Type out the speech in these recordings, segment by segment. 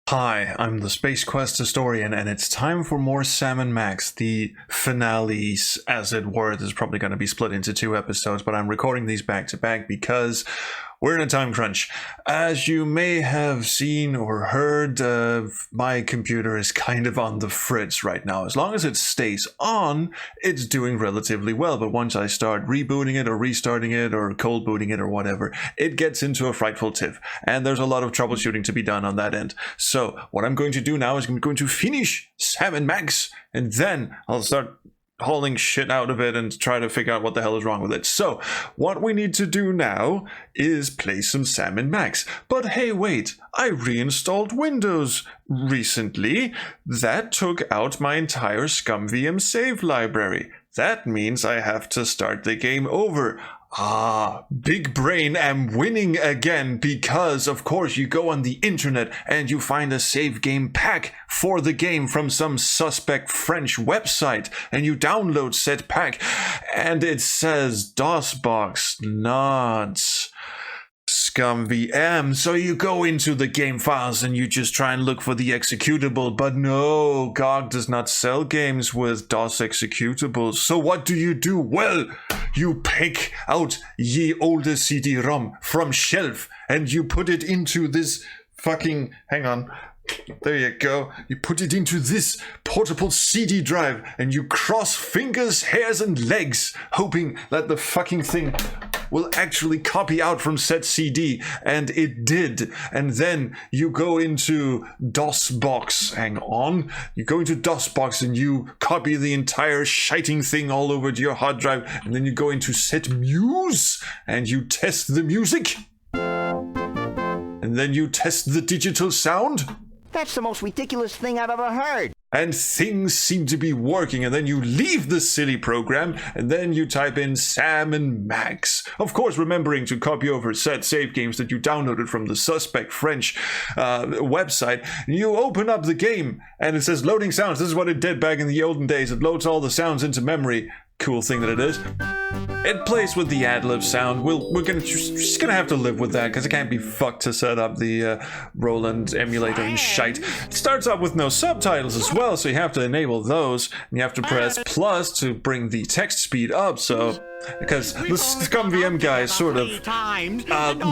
Hi, I'm the Space Quest historian, and it's time for more Sam & Max, the finales, as it were. This is probably going to be split into 2 episodes, but I'm recording these back to back because we're in a time crunch. As you may have seen or heard, my computer is kind of on the fritz right now. As long as it stays on, it's doing relatively well, but once I start rebooting it or restarting it or cold booting it or whatever, it gets into a frightful tiff, and there's a lot of troubleshooting to be done on that end. So what I'm going to do now is I'm going to finish Sam & Max, and then I'll start hauling shit out of it and try to figure out what the hell is wrong with it. So what we need to do now is play some Sam & Max. But hey, wait, I reinstalled Windows recently. That took out my entire ScumVM save library. That means I have to start the game over. Big brain am winning again because, of course, you go on the internet and you find a save game pack for the game from some suspect French website, and you download said pack, and it says DOSBox not ScumVM. So you go into the game files and you just try and look for the executable, but no, GOG does not sell games with DOS executables. So what do? Well, you pick out ye older CD-ROM from shelf and you put it into this fucking, hang on, there you go. You put it into this portable CD drive and you cross fingers, hairs, and legs, hoping that the fucking thing will actually copy out from said CD, and it did. And then you go into DOSBox. Hang on. You go into DOSBox and you copy the entire shiting thing all over to your hard drive, and then you go into set muse and you test the music. And then you test the digital sound. That's the most ridiculous thing I've ever heard. And things seem to be working, and then you leave the silly program, and then you type in Sam & Max. Of course, remembering to copy over said save games that you downloaded from the suspect French website. You open up the game, and it says loading sounds. This is what it did back in the olden days. It loads all the sounds into memory. Cool thing that it is. It plays with the ad-lib sound. We're just gonna have to live with that because it can't be fucked to set up the Roland emulator and shite. It starts out with no subtitles as well, so you have to enable those, and you have to press plus to bring the text speed up. So because the ScumVM guys sort of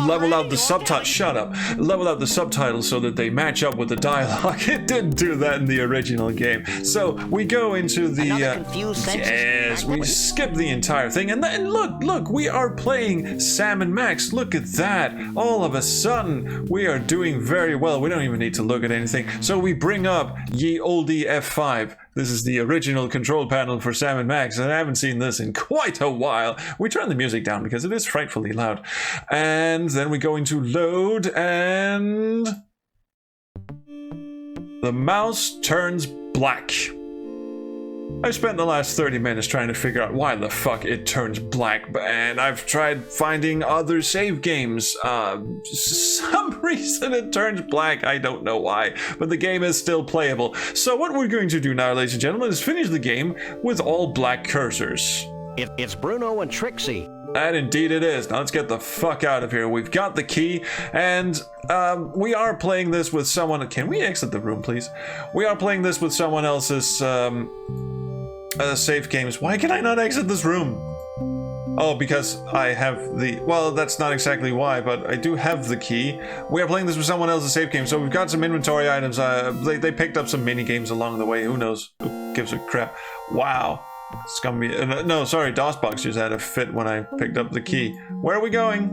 level out the subtitles. Shut up. Level out the subtitles so that they match up with the dialogue. It didn't do that in the original game. So we go into the yes, we skip the entire thing, and then look, we are playing Sam & Max. Look at that. All of a sudden, we are doing very well. We don't even need to look at anything. So we bring up ye olde F5. This is the original control panel for Sam & Max, and I haven't seen this in quite a while. We turn the music down because it is frightfully loud. And then we go into load, and the mouse turns black. I spent the last 30 minutes trying to figure out why the fuck it turns black, and I've tried finding other save games. For some reason it turns black. I don't know why, but the game is still playable. So what we're going to do now, ladies and gentlemen, is finish the game with all black cursors. It's Bruno and Trixie. And indeed it is. Now let's get the fuck out of here. We've got the key, and we are playing this with someone. Can we exit the room, please? We are playing this with someone else's save games. Why can I not exit this room? Oh, because I have the... Well, that's not exactly why, but I do have the key. We are playing this with someone else's save game, so we've got some inventory items. They picked up some mini games along the way. Who knows? Who gives a crap? Wow. It's gonna be... no, sorry, DOSBox just had a fit when I picked up the key. Where are we going?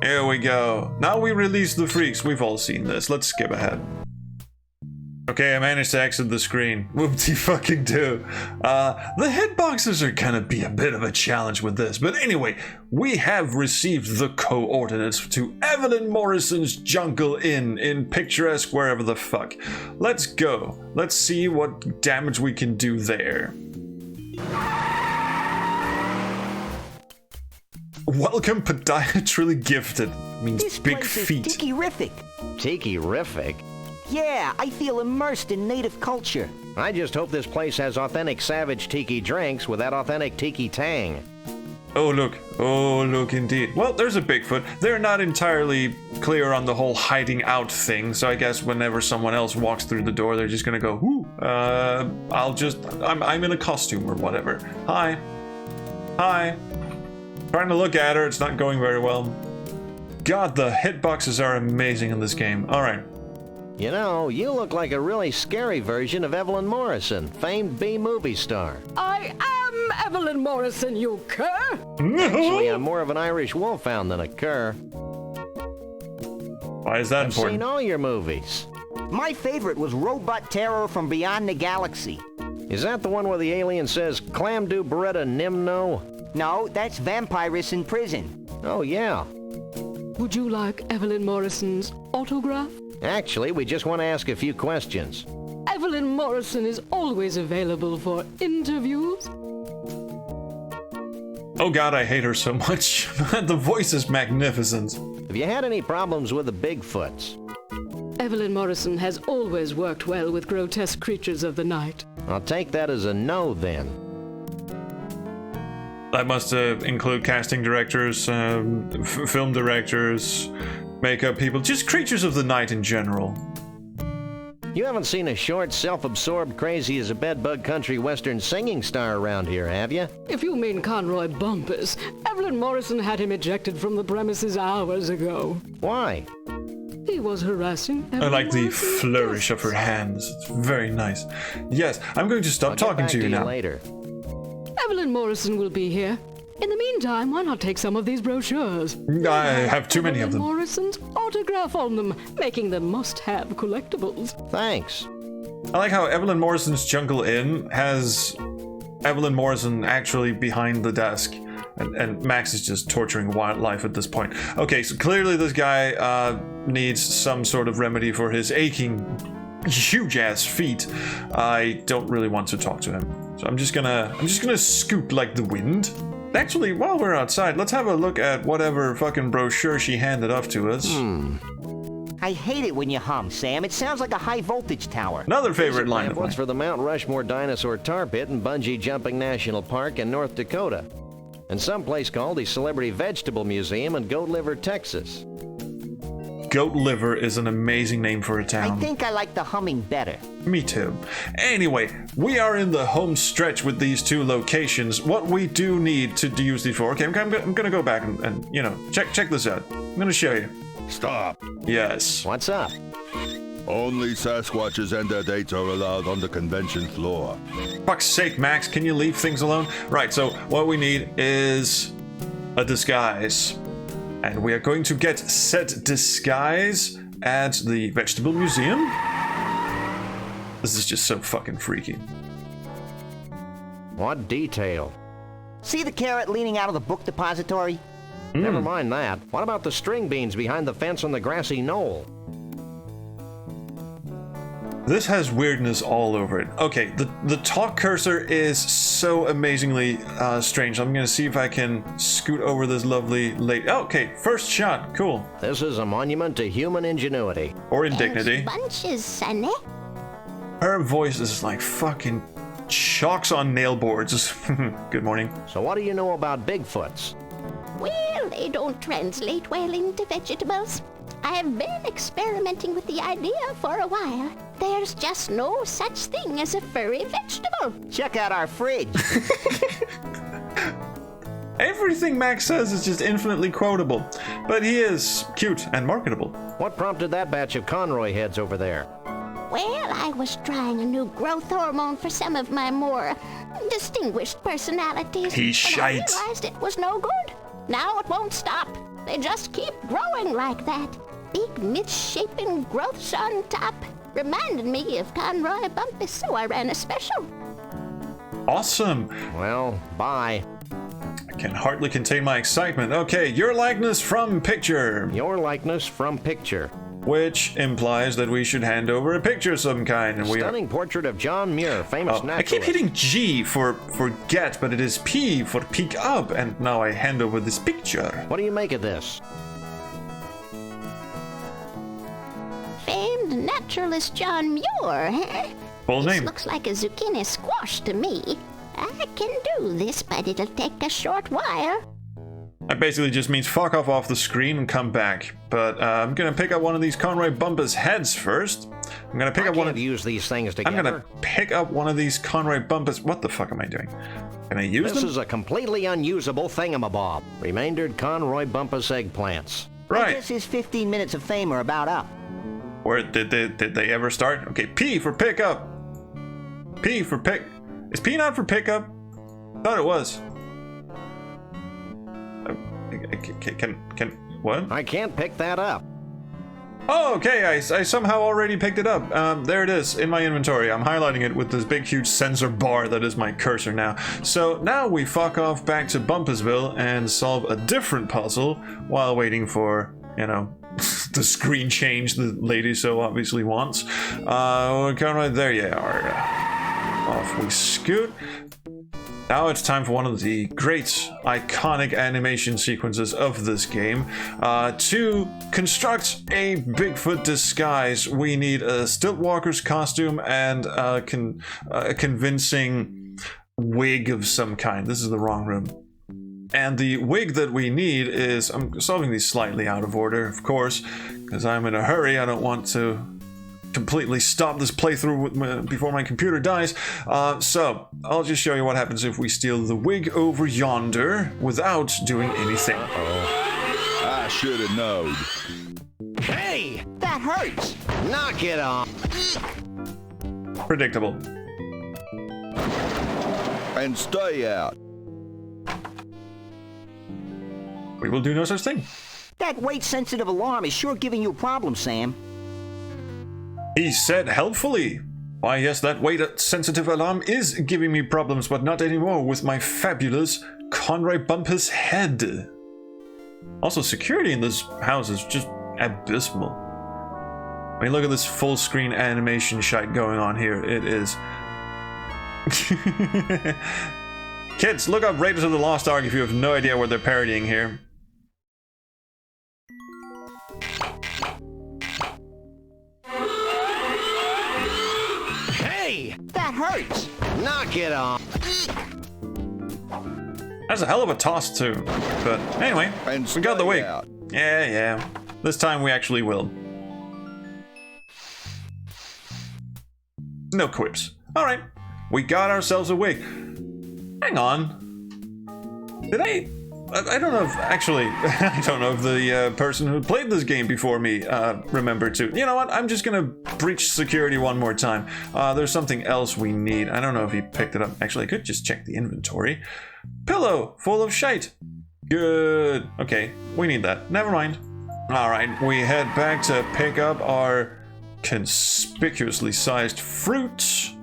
Here we go. Now we release the freaks. We've all seen this. Let's skip ahead. Okay, I managed to exit the screen. Whoop-de-fucking-do. The hitboxes are gonna be a bit of a challenge with this, but anyway, we have received the coordinates to Evelyn Morrison's Jungle Inn in picturesque wherever the fuck. Let's go. Let's see what damage we can do there. Welcome, podiatrically gifted. Means This big place feet. is tiki-rific. Tiki-rific? Yeah, I feel immersed in native culture. I just hope this place has authentic savage tiki drinks with that authentic tiki tang. Oh, look. Oh, look, indeed. Well, there's a Bigfoot. They're not entirely clear on the whole hiding out thing, so I guess whenever someone else walks through the door, they're just gonna go, "Ooh, I'm in a costume or whatever. Hi. Hi. Trying to look at her, it's not going very well. God, the hitboxes are amazing in this game. Alright. You know, you look like a really scary version of Evelyn Morrison, famed B-movie star. I am Evelyn Morrison, you cur! Actually, I'm more of an Irish wolfhound than a cur. Why is that I've important? seen all your movies. My favorite was Robot Terror from Beyond the Galaxy. Is that the one where the alien says, "Clam do Beretta Nimno"? No, that's Vampirus in Prison. Oh, yeah. Would you like Evelyn Morrison's autograph? Actually, we just want to ask a few questions. Evelyn Morrison is always available for interviews. Oh god, I hate her so much. The voice is magnificent. Have you had any problems with the Bigfoots? Evelyn Morrison has always worked well with grotesque creatures of the night. I'll take that as a no, then. That must include casting directors, film directors, makeup people, just creatures of the night in general. You haven't seen a short, self-absorbed, crazy-as-a-bedbug country western singing star around here, have you? If you mean Conroy Bumpus, Evelyn Morrison had him ejected from the premises hours ago. Why? He was harassing Evelyn I like the Morrison's flourish of guests. her hands. It's very nice. Yes, I'm going to stop I'll get talking back to you now. later. Evelyn Morrison will be here. In the meantime, why not take some of these brochures? I have too many of Evelyn them. Morrison's autograph on them, making them must-have collectibles. Thanks. I like how Evelyn Morrison's Jungle Inn has Evelyn Morrison actually behind the desk. And Max is just torturing wildlife at this point. Okay, so clearly this guy needs some sort of remedy for his aching, huge-ass feet. I don't really want to talk to him. So I'm just gonna scoot like the wind. Actually, while we're outside, let's have a look at whatever fucking brochure she handed off to us. I hate it when you hum, Sam. It sounds like a high-voltage tower. Another favorite line of Pamphlets mine. for the Mount Rushmore Dinosaur Tar Pit and Bungee Jumping National Park in North Dakota. And someplace called the Celebrity Vegetable Museum in Goat Liver, Texas. Goat Liver is an amazing name for a I town. think I like the humming better. Me too. Anyway, we are in the home stretch with these two locations. What we do need to use these for. Okay, I'm gonna go back and you know, check this out. I'm gonna show you. Stop. Yes. What's up? Only Sasquatches and their dates are allowed on the convention floor. Fuck's sake, Max, can you leave things alone? Right, so what we need is a disguise. And we are going to get said disguise at the Vegetable Museum. This is just so fucking freaky. What detail? See the carrot leaning out of the book depository? Never mind that. What about the string beans behind the fence on the grassy knoll? This has weirdness all over it. Okay, the talk cursor is so amazingly strange. I'm gonna see if I can scoot over this lovely lady. Oh, okay, first shot, cool. This is a monument to human ingenuity. Or indignity. Bunches, sonny. Her voice is like fucking chalks on nail boards. Good morning. So what do you know about Bigfoots? Well, they don't translate well into vegetables. I have been experimenting with the idea for a while. There's just no such thing as a furry vegetable. Check out our fridge. Everything Max says is just infinitely quotable, but he is cute and marketable. What prompted that batch of Conroy heads over there? Well, I was trying a new growth hormone for some of my more distinguished personalities. He's and shite. I realized it was no good. Now it won't stop. They just keep growing like that. Big misshapen growths on top. Reminded me of Conroy Bumpus, so I ran a special. Awesome. Well, bye. I can hardly contain my excitement. Okay, your likeness from picture, Your likeness from picture. which implies that we should hand over a picture of some kind. And we are. Stunning portrait of John Muir, famous Oh, naturalist. I keep hitting G for get, but it is P for peek up, and now I hand over this picture. What do you make of this? Famed naturalist John Muir, huh? Full This name. looks like a zucchini squash to me. I can do this, but it'll take a short while. That basically just means fuck off the screen and come back. But I'm gonna pick up one of these Conroy Bumpus heads first. I'm gonna pick up one of use these things together. I'm gonna pick up one of these Conroy Bumpus. What the fuck am I doing? Can I use them? This is a completely unusable thingamabob. Remaindered Conroy Bumpus eggplants. I Right. guess his 15 minutes of fame are about up. Where did they ever start? Okay, P for pickup. P for pick. Is P not for pickup? Thought it was. Can what? I can't pick that up. Oh, okay. I somehow already picked it up. There it is in my inventory. I'm highlighting it with this big, huge sensor bar that is my cursor now. So now we fuck off back to Bumpusville and solve a different puzzle while waiting for, you know, the screen change the lady so obviously wants. Conrad, there you are. Off we scoot. Now it's time for one of the great iconic animation sequences of this game. To construct a Bigfoot disguise, we need a Stiltwalker's costume and a convincing wig of some kind. This is the wrong room. And the wig that we need is, I'm solving these slightly out of order, of course, because I'm in a hurry. I don't want to completely stop this playthrough before my computer dies. So I'll just show you what happens if we steal the wig over yonder without doing anything. I should have known. Hey! That hurts. Knock it off! Predictable. And stay out. We will do no such thing. That weight-sensitive alarm is sure giving you a problem, Sam. He said helpfully. Why, yes, that weight-sensitive alarm is giving me problems, but not anymore with my fabulous Conroy Bumpus head. Also, security in this house is just abysmal. I mean, look at this full-screen animation shite going on here. It is... Kids, look up Raiders of the Lost Ark if you have no idea what they're parodying here. Hey! That hurts. Knock it off! That's a hell of a toss, too. But anyway, And we got the stay wig. out. Yeah. This time we actually will. No quips. Alright, we got ourselves a wig. Hang on. Did I don't know if, actually, I don't know if the person who played this game before me remembered to. You know what, I'm just gonna breach security one more time. There's something else we need. I don't know if he picked it up. Actually, I could just check the inventory. Pillow full of shite. Good. Okay, we need that. Never mind. Alright, we head back to pick up our conspicuously sized fruit.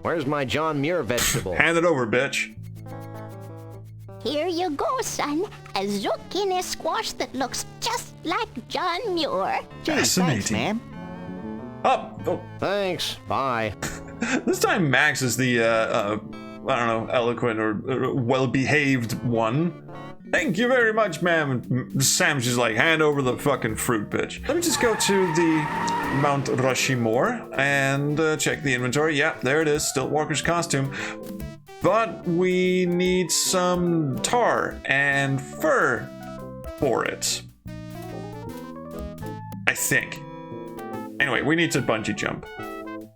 Where's my John Muir vegetable? Hand it over, bitch. Here you go, son. A zucchini squash that looks just like John Muir. Gee, Fascinating. thanks, ma'am. Oh, Thanks. Bye. this time Max is the, I don't know, eloquent or well-behaved one. Thank you very much, ma'am. And Sam's just like, hand over the fucking fruit, bitch. Let me just go to the Mount Rushmore and check the inventory. Yeah, there it is, Stiltwalker's costume. But we need some tar and fur for it. I think. Anyway, we need to bungee jump.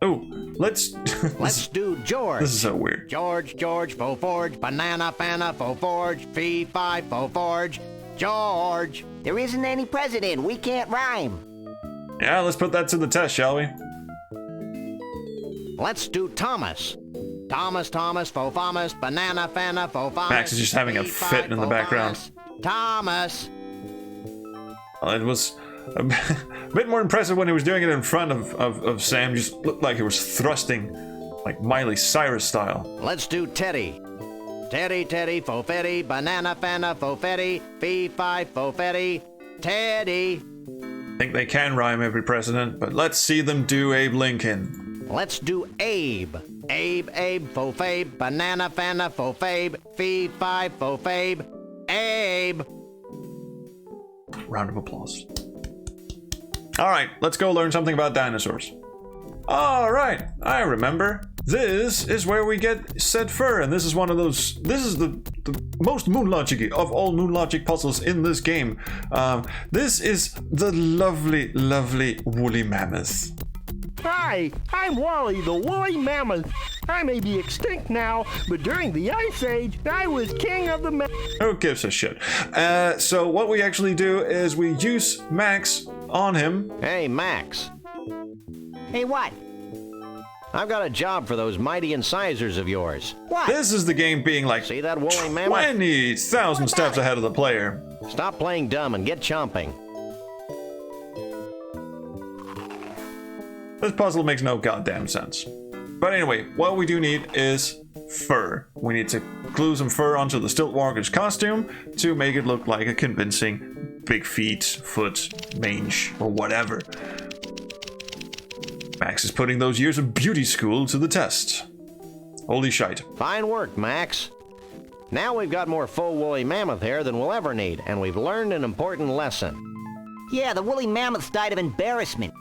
Oh, let's... Let's do George. This is so weird. George, faux forge, banana, fana, faux forge, fee, fi, faux forge, George. There isn't any president. We can't rhyme. Yeah, let's put that to the test, shall we? Let's do Thomas. Thomas, faux famas, banana, fana, faux famas. Max is just having a fit in the background. Thomas. Well, it was a bit more impressive when he was doing it in front of Sam. Just looked like he was thrusting, like Miley Cyrus style. Let's do Teddy. Teddy, faux fetty, banana, fana, faux fetty, fee, fi, faux fetty, Teddy. I think they can rhyme every president, but let's see them do Abe Lincoln. Let's do Abe. Abe, faux fabe, banana, fana, faux fabe, fee, fi, faux fabe, Abe. Round of applause. All right, let's go learn something about dinosaurs. All right, I remember. This is where we get said fur, and this is one of those. This is the most moon logic of all moon logic puzzles in this game. This is the lovely, lovely woolly mammoth. Hi, I'm Wally, the woolly mammoth. I may be extinct now, but during the Ice Age, I was king of the Who gives a shit? So what we actually do is we use Max on him. Hey, Max. Hey, what? I've got a job for those mighty incisors of yours. What? This is the game being like See that woolly mammoth? 20,000 steps ahead of the player. Stop playing dumb and get chomping. This puzzle makes no goddamn sense. But anyway, what we do need is fur. We need to glue some fur onto the Stiltwalker's costume to make it look like a convincing big feet, foot, mange, or whatever. Max is putting those years of beauty school to the test. Holy shite. Fine work, Max. Now we've got more full woolly mammoth hair than we'll ever need, and we've learned an important lesson. Yeah, the woolly mammoths died of embarrassment.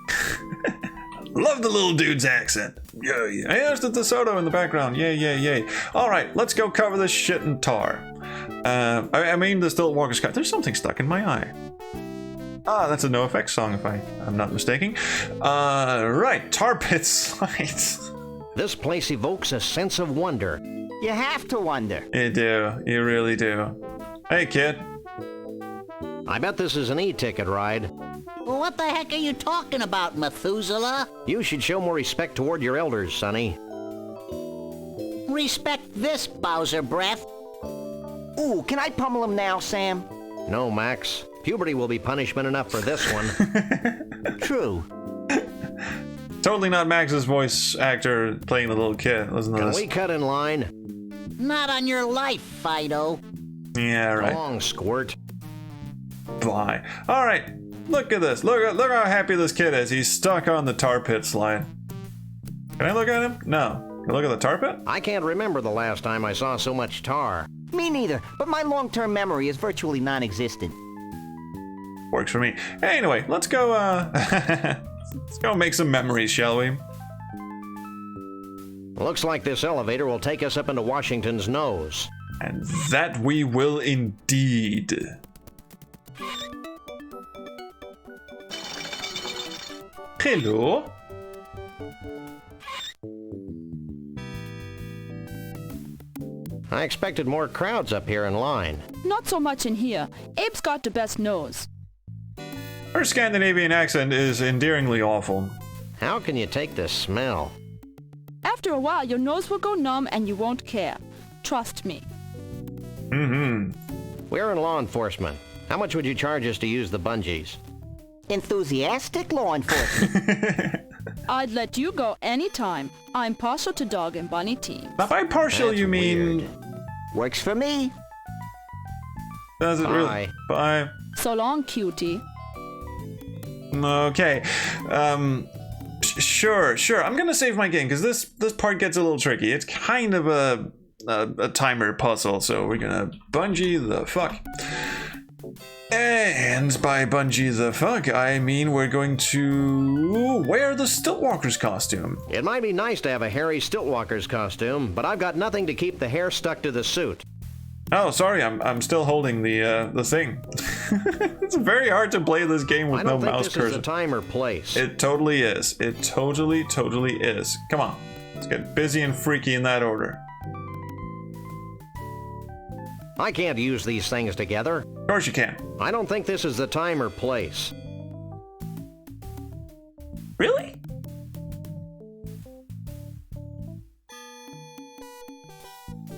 Love the little dude's accent. Yay. Hey, there's the DeSoto in the background. Yay, yay, yay. Alright, let's go cover this shit in tar. I mean the Stiltwalker's cut. There's something stuck in my eye. Ah, that's a NoFX song if I'm not mistaken. Right, tar pit slides. This place evokes a sense of wonder. You have to wonder. You do, you really do. Hey, kid. I bet this is an e-ticket ride. Well, what the heck are you talking about, Methuselah? You should show more respect toward your elders, Sonny. Respect this, Bowser Breath. Ooh, can I pummel him now, Sam? No, Max. Puberty will be punishment enough for this one. True. Totally not Max's voice actor playing the little kid. Listen to Can this. we cut in line? Not on your life, Fido. Yeah, right. Long, Squirt. Bye. Alright, look at this. Look how happy this kid is. He's stuck on the tar pit slide. Can I look at him? No. Can I look at the tar pit? I can't remember the last time I saw so much tar. Me neither, but my long-term memory is virtually non-existent. Works for me. Anyway, let's go, let's go make some memories, shall we? Looks like this elevator will take us up into Washington's nose. And that we will indeed. Hello? I expected more crowds up here in line. Not so much in here. Abe's got the best nose. Her Scandinavian accent is endearingly awful. How can you take this smell? After a while, your nose will go numb and you won't care. Trust me. We're in law enforcement. How much would you charge us to use the bungees? Enthusiastic law enforcement. I'd let you go anytime. I'm partial to dog and bunny teams. Now by partial That's you mean... weird. Works for me. Does it really? Bye. So long, cutie. Okay. Sure. I'm gonna save my game because this part gets a little tricky. It's kind of a timer puzzle, so we're gonna bungee the fuck. And by bungee the fuck, I mean we're going to wear the Stiltwalker's costume. It might be nice to have a hairy Stiltwalker's costume, but I've got nothing to keep the hair stuck to the suit. Oh, sorry, I'm still holding the thing. It's very hard to play this game with I no don't think mouse this cursor. is the time or place. It totally is. It totally is. Come on, let's get busy and freaky in that order. I can't use these things together. Of course you can. I don't think this is the time or place. Really?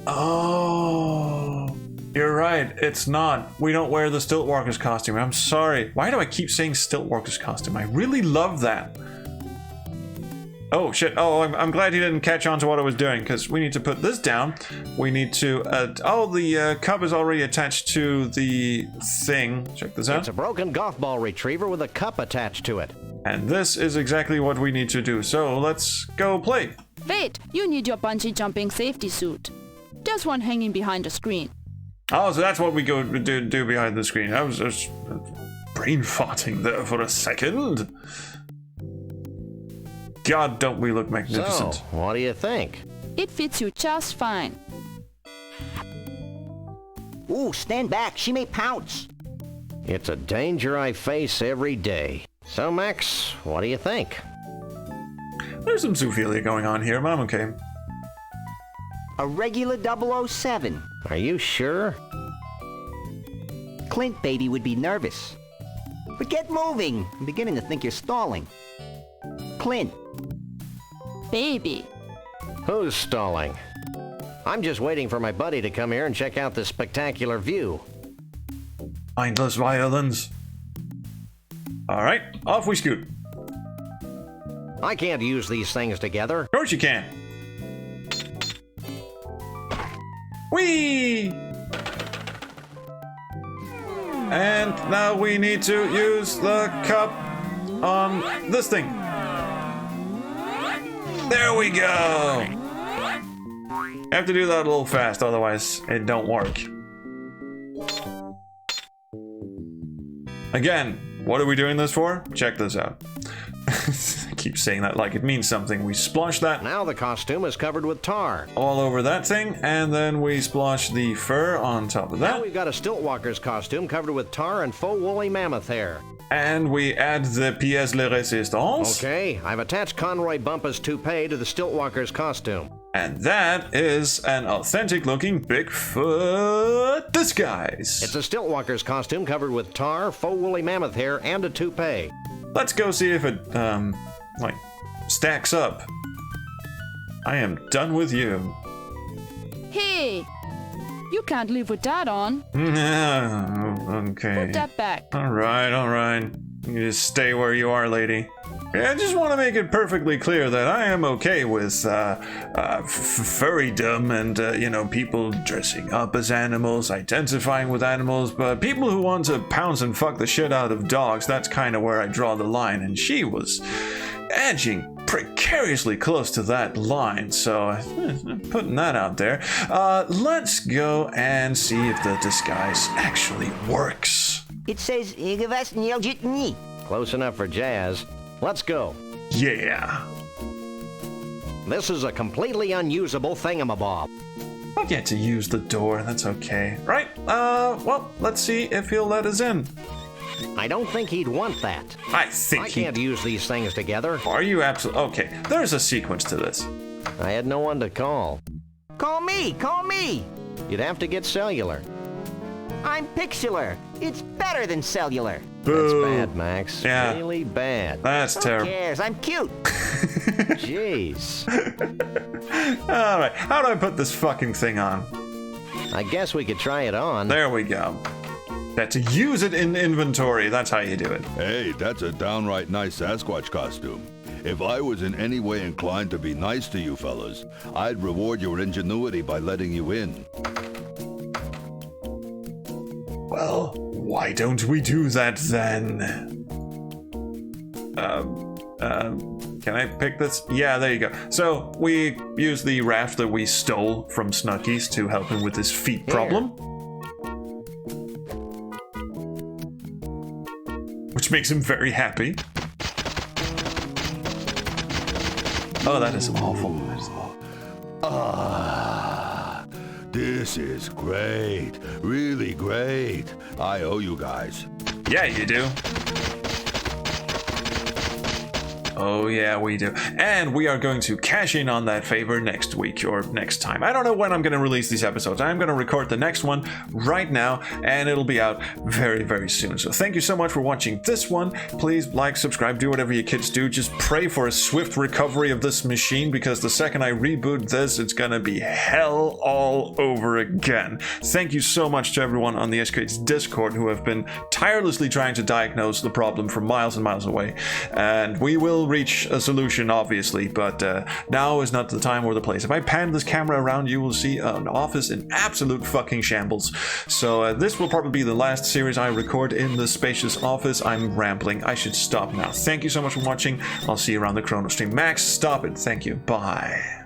Oh, you're right. It's not. We don't wear the Stiltwalker's costume. I'm sorry. Why do I keep saying Stiltwalker's costume? I really love that. Oh shit. Oh, I'm glad you didn't catch on to what I was doing, because we need to put this down. We need to the cup is already attached to the thing. Check this out. It's a broken golf ball retriever with a cup attached to it. And this is exactly what we need to do. So let's go play. Wait, you need your bungee jumping safety suit. There's one hanging behind the screen. Oh, so that's what we go do behind the screen. I was just brain farting there for a second. God, don't we look magnificent. So, what do you think? It fits you just fine. Ooh, stand back. She may pounce. It's a danger I face every day. So, Max, what do you think? There's some zoophilia going on here, but I'm okay. A regular 007. Are you sure? Clint, baby, would be nervous. But get moving. I'm beginning to think you're stalling. Clint. Baby. Who's stalling? I'm just waiting for my buddy to come here and check out this spectacular view. Mindless violence. Alright, off we scoot. I can't use these things together. Of course you can. Whee! And now we need to use the cup on this thing. There we go! I have to do that a little fast, otherwise it don't work. Again, what are we doing this for? Check this out. I keep saying that like it means something. We splosh that Now the costume is covered with tar. all over that thing, and then we splosh the fur on top of Now that. we've got a Stiltwalker's costume covered with tar and faux woolly mammoth hair. And we add the pièce de résistance. Okay, I've attached Conroy Bumpus' toupee to the Stiltwalker's costume. And that is an authentic looking Bigfoot disguise. It's a Stiltwalker's costume covered with tar, faux woolly mammoth hair, and a toupee. Let's go see if it, like, stacks up. I am done with you. Hey! You can't live with that on. Okay. Put that back. Alright. You just stay where you are, lady. I just want to make it perfectly clear that I am okay with furrydom and, people dressing up as animals, identifying with animals, but people who want to pounce and fuck the shit out of dogs, that's kind of where I draw the line, and she was edging precariously close to that line, so putting that out there. Let's go and see if the disguise actually works. It says Igavas. Close enough for jazz. Let's go. Yeah. This is a completely unusable thingamabob. I'll get to use the door, that's okay. Right, well, let's see if he'll let us in. I don't think he'd want that. I think I can't use these things together. Are you absolutely... Okay, there's a sequence to this. I had no one to call. Call me. You'd have to get cellular. I'm pixular. It's better than cellular. That's Boo. bad, Max. Yeah. Really bad. That's Who terrible. cares? I'm cute. Jeez. Alright, how do I put this fucking thing on? I guess we could try it on. There we go. That's use it in inventory, that's how you do it. Hey, that's a downright nice Sasquatch costume. If I was in any way inclined to be nice to you fellas, I'd reward your ingenuity by letting you in. Well, why don't we do that then? Can I pick this? Yeah, there you go. So, we use the raft that we stole from Snuggies to help him with his feet problem. Which makes him very happy. Oh, that is awful. That is awful. This is great. Really great. I owe you guys. Yeah, you do. Oh yeah, we do. And we are going to cash in on that favor next week or next time. I don't know when I'm going to release these episodes. I'm going to record the next one right now, and it'll be out very, very soon. So thank you so much for watching this one. Please like, subscribe, do whatever you kids do. Just pray for a swift recovery of this machine, because the second I reboot this, it's going to be hell all over again. Thank you so much to everyone on the SK's Discord who have been tirelessly trying to diagnose the problem from miles and miles away. And we will reach a solution, obviously, but now is not the time or the place. If I pan this camera around, you will see an office in absolute fucking shambles. So this will probably be the last series I record in the spacious office. I'm rambling. I should stop now. Thank you so much for watching. I'll see you around the Chrono stream. Max, stop it. Thank you. Bye.